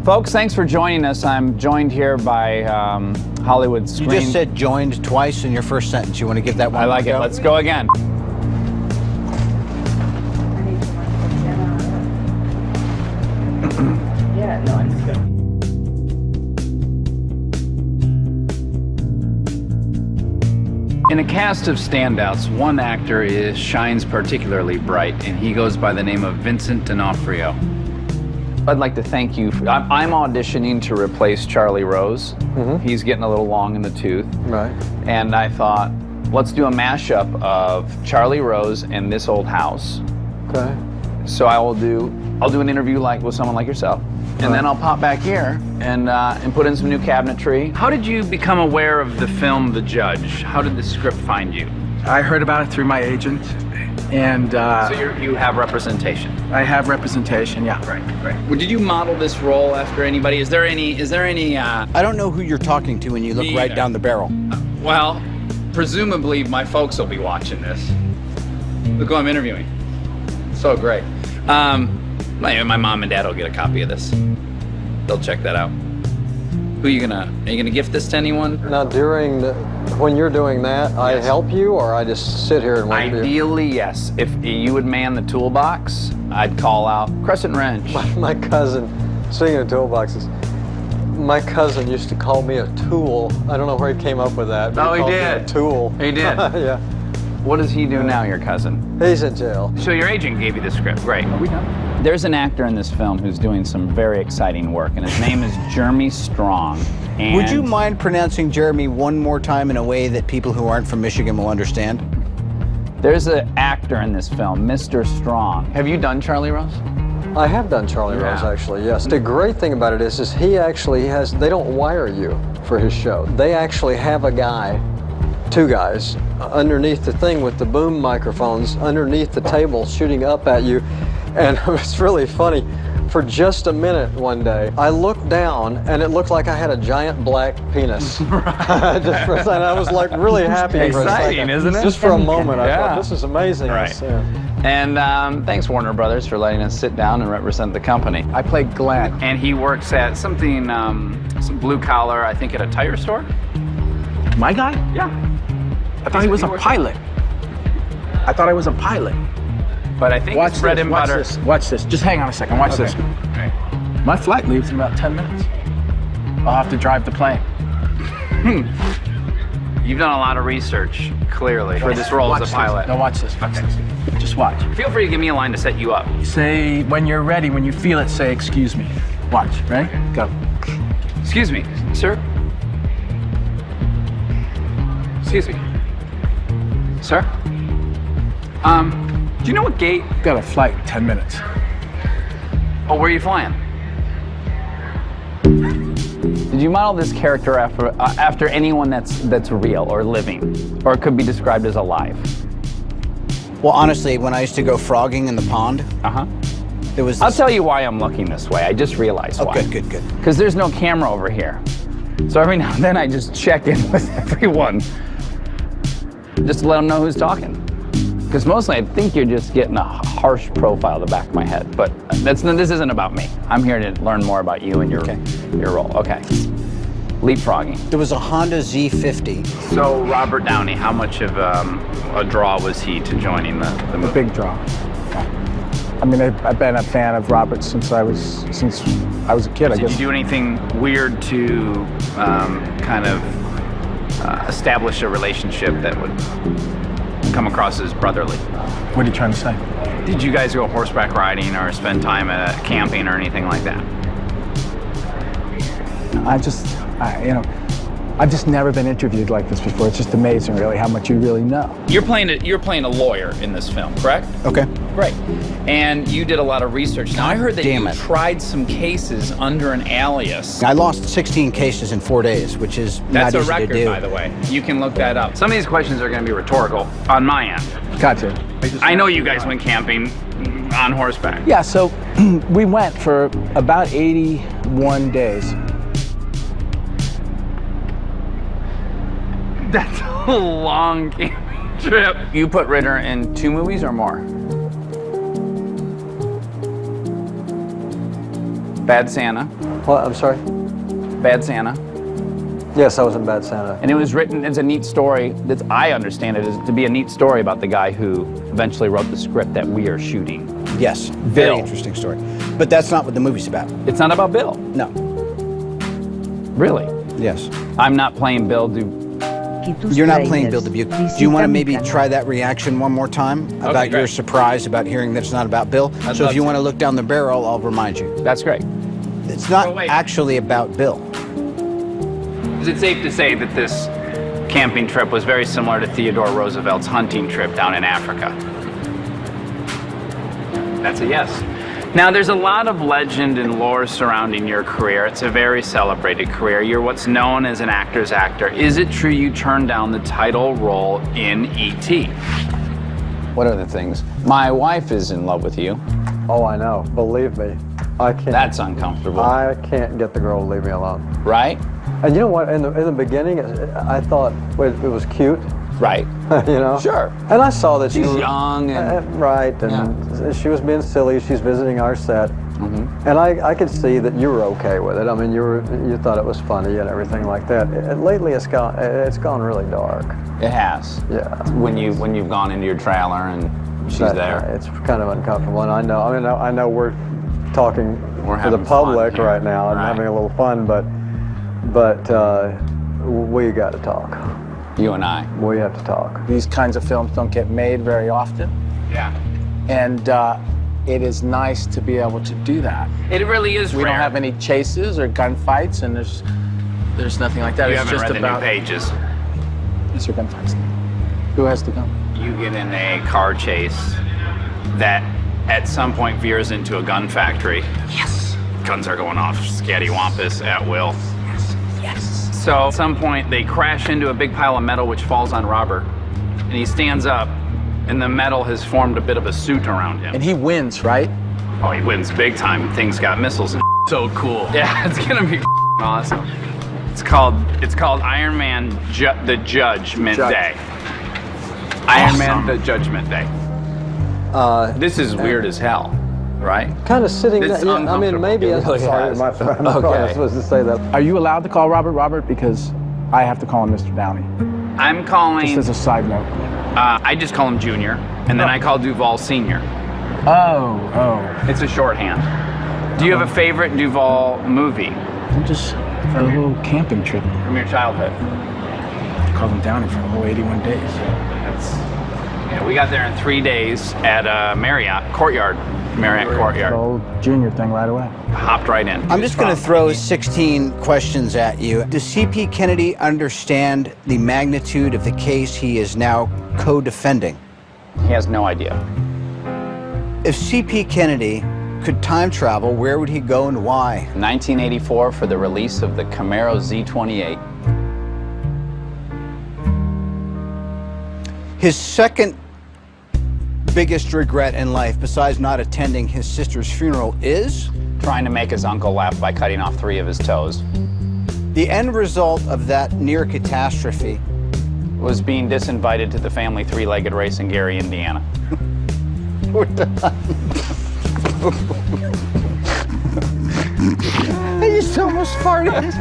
Folks, thanks for joining us. I'm joined here by Hollywood Screen. You just said joined twice in your first sentence. You want to give that one I like it. Let's go again. Yeah, no, it's good. In a cast of standouts, one actor shines particularly bright, and he goes by the name of Vincent D'Onofrio. I'd like to thank you. I'm auditioning to replace Charlie Rose. He's getting a little long in the tooth. Right. And I thought, let's do a mashup of Charlie Rose and This Old House. Okay. So I'll do an interview with someone like yourself, and then I'll pop back here and put in some new cabinetry. How did you become aware of the film The Judge? How did the script find you? I heard about it through my agent, and So you have representation. I have representation. Yeah. Right. Well, did you model this role after anybody? Is there any? I don't know who you're talking to when you look right down the barrel. Well, presumably my folks will be watching this. Look who I'm interviewing. So great. My mom and dad will get a copy of this. They'll check that out. Are you gonna gift this to anyone? Now, when you're doing that, I help you, or I just sit here and wait for you? Ideally, yes. If you would man the toolbox, I'd call out crescent wrench. My cousin, speaking of toolboxes, my cousin used to call me a tool. I don't know where he came up with that. But Oh, he called me did. a tool. He did. Yeah. What does he do now, your cousin? He's in jail. So your agent gave you the script. Great. Are we done? There's an actor in this film who's doing some very exciting work, and his name is Jeremy Strong. And Would you mind pronouncing Jeremy one more time in a way that people who aren't from Michigan will understand? There's an actor in this film, Mr. Strong. Have you done Charlie Rose? I have done Charlie Rose, actually, yes. The great thing about it is he actually they don't wire you for his show. They actually have a guy, two guys, underneath the thing with the boom microphones, underneath the table, shooting up at you. And it's really funny. For just a minute one day, I looked down and it looked like I had a giant black penis. And I was like really happy for a Exciting, second. isn't it? Just for a moment, I Yeah. thought, this is amazing. Right. And thanks, Warner Brothers, for letting us sit down and represent the company. I played Glenn. And he works at something, some blue collar, I think at a tire store? My guy? Yeah. I thought he was a pilot. I thought I was a pilot. But I think it's bread and butter. Watch this. Just hang on a second. Watch this. Okay. My flight leaves in about 10 minutes. I'll have to drive the plane. You've done a lot of research, clearly, for this role as a pilot. Now watch this. Watch this. Just watch. Feel free to give me a line to set you up. Say, when you're ready, when you feel it, say, excuse me. Watch. Ready? Go. Excuse me, sir? Excuse me. Sir? Do you know what gate? Got a flight in 10 minutes. Oh, where are you flying? Did you model this character after anyone that's real or living, or it could be described as alive? Well, honestly, when I used to go frogging in the pond, there was I'll tell you why I'm looking this way. I just realized why. Good. Because there's no camera over here. So every now and then I just check in with everyone, just to let them know who's talking. Because mostly I think you're just getting a harsh profile of the back of my head. But this isn't about me. I'm here to learn more about you and your role. Okay. Leapfrogging. There was a Honda Z50. So Robert Downey, how much of a draw was he to joining the movie? A big draw. I mean, I've been a fan of Robert since I was a kid, I guess. Did you do anything weird to kind of establish a relationship that would come across as brotherly? What are you trying to say? Did you guys go horseback riding or spend time at camping or anything like that? I've just never been interviewed like this before. It's just amazing, really, how much you really know. You're playing a lawyer in this film, correct? Okay. Right. And you did a lot of research. Now I heard that you tried some cases under an alias. I lost 16 cases in 4 days, which is That's not a easy record, to do. by the way. You can look that up. Some of these questions are going to be rhetorical on my end. Gotcha. I know you guys went camping on horseback. Yeah, so we went for about 81 days. That's a long camping trip. You put Ritter in 2 movies or more? Bad Santa. What? I'm sorry? Bad Santa. Yes, I was in Bad Santa. And it was written as a neat story. That I understand it as to be a neat story about the guy who eventually wrote the script that we are shooting. Yes, very Bill. interesting story. But that's not what the movie's about. It's not about Bill. No. Really? Yes. I'm not playing Bill. You're not playing Bill Dubuque. Do you want to maybe try that reaction one more time about your great. surprise about hearing that it's not about Bill? I'd So if love you to. want to look down the barrel, I'll remind you. That's great. It's not Oh, wait. actually about Bill. Is it safe to say that this camping trip was very similar to Theodore Roosevelt's hunting trip down in Africa? That's a yes. Now, there's a lot of legend and lore surrounding your career. It's a very celebrated career. You're what's known as an actor's actor. Is it true you turned down the title role in E.T.? What other things? My wife is in love with you. Oh, I know. Believe me, I can't. That's uncomfortable, I can't get the girl to leave me alone. right? And you know what? In the beginning, I thought it was cute. Right. You know? Sure. And I saw that She's you were young and right, and she was being silly. She's visiting our set, Mm-hmm. and I could see that you were okay with it. I mean, you thought it was funny and everything like that. And lately, it's gone really dark. it has. Yeah. When you've gone into your trailer and she's there. It's kind of uncomfortable, and I know we're talking We're to the having fun public here. right now and Right. having a little fun, but we got to talk. You and I. We have to talk. These kinds of films don't get made very often, Yeah. and it is nice to be able to do that. It really is We rare. don't have any chases or gunfights, and there's nothing like that. You It's haven't just read the about new pages. Is there gunfights? Who has the gun? You get in a car chase that at some point veers into a gun factory. Yes. Guns are going off scattywampus at will. Yes. So at some point they crash into a big pile of metal which falls on Robert, and he stands up, and the metal has formed a bit of a suit around him. And he wins, right? Oh, he wins big time. Thing's got missiles and So cool. yeah, it's gonna be awesome. It's called Iron Man the Judgment Judge. Day. Iron Man the Judgment Day. This is weird as hell, right? Kind of sitting It's there. I mean, uncomfortable. maybe. It really Sorry, has. I'm probably not supposed to say that. Are you allowed to call Robert? Because I have to call him Mr. Downey. I'm calling. Just as a side note. I just call him Junior, and then I call Duvall Senior. Oh. It's a shorthand. Do you have a favorite Duvall movie I'm just for a little camping trip. from your childhood? Called him Downey for the whole 81 days. Yeah, we got there in 3 days at Marriott Courtyard. The whole junior thing right away. Hopped right in. I'm just going to throw 16 questions at you. Does C.P. Kennedy understand the magnitude of the case he is now co-defending? He has no idea. If C.P. Kennedy could time travel, where would he go and why? 1984 for the release of the Camaro Z28. His second biggest regret in life, besides not attending his sister's funeral, is Trying to make his uncle laugh by cutting off 3 of his toes. the end result of that near catastrophe. Was being disinvited to the family 3-legged race in Gary, Indiana. We're done. I just almost farted.